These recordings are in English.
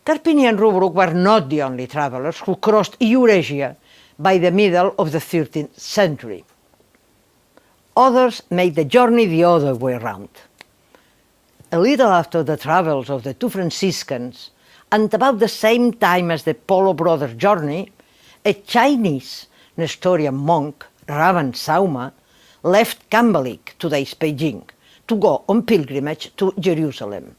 Carpini and Rubruk were not the only travelers who crossed Eurasia by the middle of the 13th century. Others made the journey the other way round. A little after the travels of the two Franciscans, and about the same time as the Polo Brothers' journey, a Chinese Nestorian monk, Ravan Sauma, left Cambalik, today's Beijing, to go on pilgrimage to Jerusalem.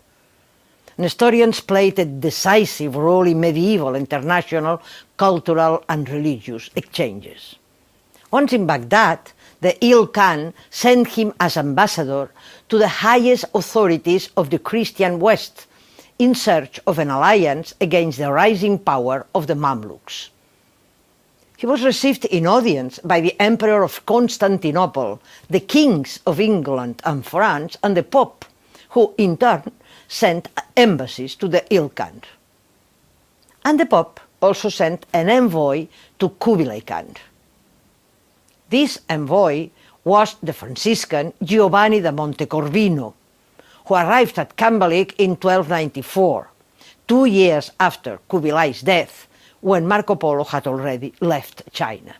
Nestorians played a decisive role in medieval international cultural and religious exchanges. Once in Baghdad, the Il Khan sent him as ambassador to the highest authorities of the Christian West in search of an alliance against the rising power of the Mamluks. He was received in audience by the Emperor of Constantinople, the kings of England and France, and the Pope, who in turn sent embassies to the Il Khan. And the Pope also sent an envoy to Kublai Khan. This envoy was the Franciscan Giovanni da Montecorvino, who arrived at Cambalik in 1294, 2 years after Kubilai's death, when Marco Polo had already left China.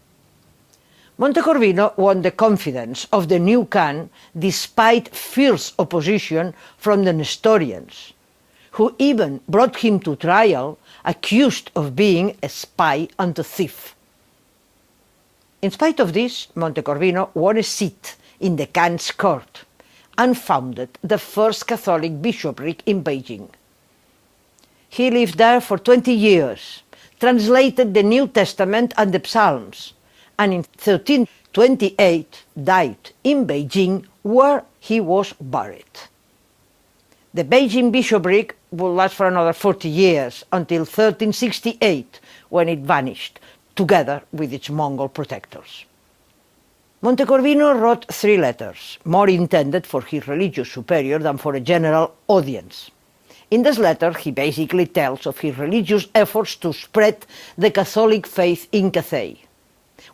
Montecorvino won the confidence of the new Khan despite fierce opposition from the Nestorians, who even brought him to trial, accused of being a spy and a thief. In spite of this, Montecorvino won a seat in the Khan's court and founded the first Catholic bishopric in Beijing. He lived there for 20 years, translated the New Testament and the Psalms, and in 1328 died in Beijing, where he was buried. The Beijing bishopric would last for another 40 years, until 1368, when it vanished, together with its Mongol protectors. Montecorvino wrote 3 letters, more intended for his religious superior than for a general audience. In this letter, he basically tells of his religious efforts to spread the Catholic faith in Cathay.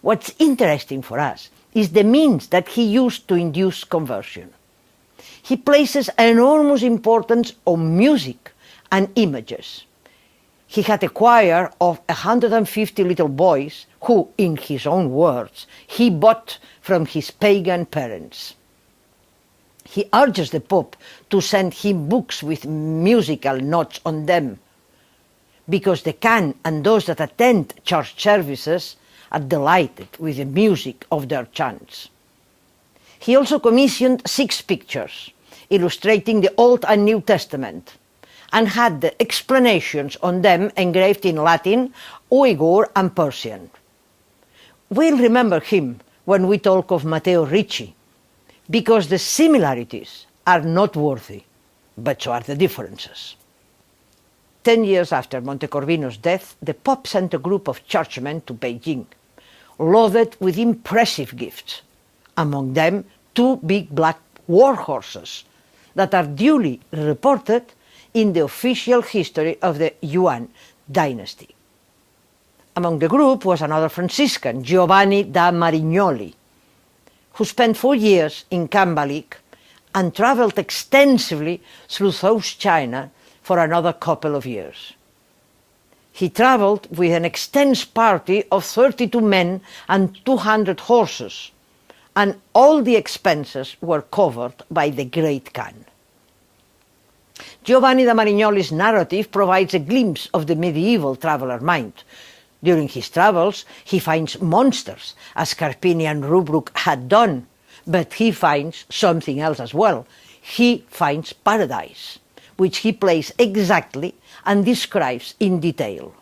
What's interesting for us is the means that he used to induce conversion. He places enormous importance on music and images. He had a choir of 150 little boys who, in his own words, he bought from his pagan parents. He urges the Pope to send him books with musical notes on them, because the Khan and those that attend church services are delighted with the music of their chants. He also commissioned 6 pictures illustrating the Old and New Testament, and had the explanations on them engraved in Latin, Uyghur and Persian. We'll remember him when we talk of Matteo Ricci, because the similarities are noteworthy, but so are the differences. 10 years after Montecorvino's death, the Pope sent a group of churchmen to Beijing, loaded with impressive gifts, among them 2 big black war horses that are duly reported in the official history of the Yuan dynasty. Among the group was another Franciscan, Giovanni da Marignoli, who spent 4 years in Cambalik and traveled extensively through South China for another couple of years. He traveled with an extensive party of 32 men and 200 horses, and all the expenses were covered by the Great Khan. Giovanni da Marignoli's narrative provides a glimpse of the medieval traveller mind. During his travels, he finds monsters, as Carpini and Rubruk had done, but he finds something else as well. He finds paradise, which he plays exactly and describes in detail.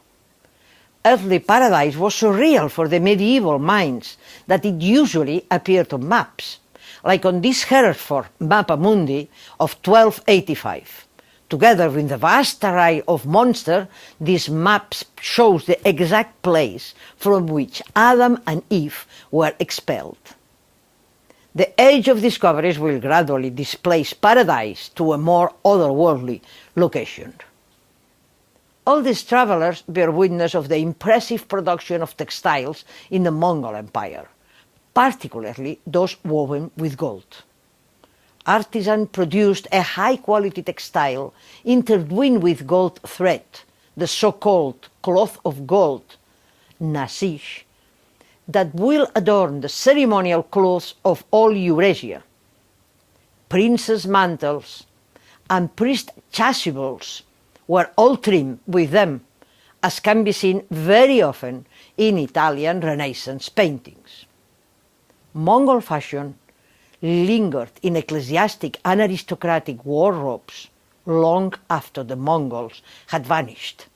Earthly paradise was so real for the medieval minds that it usually appeared on maps, like on this Hereford Mappa Mundi of 1285. Together with the vast array of monsters, this map shows the exact place from which Adam and Eve were expelled. The age of discoveries will gradually displace paradise to a more otherworldly location. All these travelers bear witness of the impressive production of textiles in the Mongol Empire, particularly those woven with gold. Artisans produced a high-quality textile intertwined with gold thread the so-called cloth of gold, nasish, that will adorn the ceremonial clothes of all Eurasia, princes' mantles, and priest chasubles were all trimmed with them, as can be seen very often in Italian Renaissance paintings. Mongol fashion lingered in ecclesiastic and aristocratic wardrobes long after the Mongols had vanished.